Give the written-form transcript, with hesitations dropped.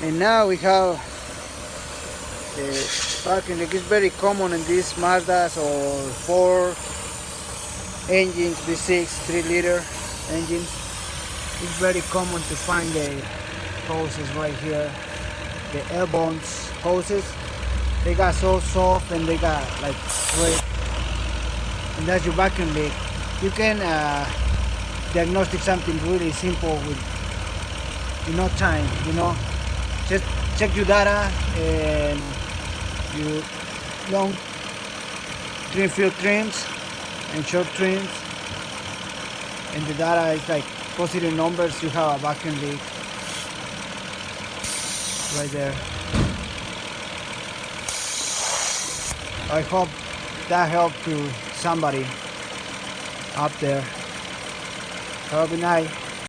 And now we have the vacuum leak. It's very common in these Mazdas or Ford engines, V6 3-liter engines. It's very common to find the hoses right here, the L-bones hoses. They got so soft and they got like straight, and that's your vacuum leak. You can diagnostic something really simple with no time, just check your data and your long trim field trims and short trims, and the data is like positive numbers. You have a vacuum leak right there. I hope that helped to somebody up there. Have a good night.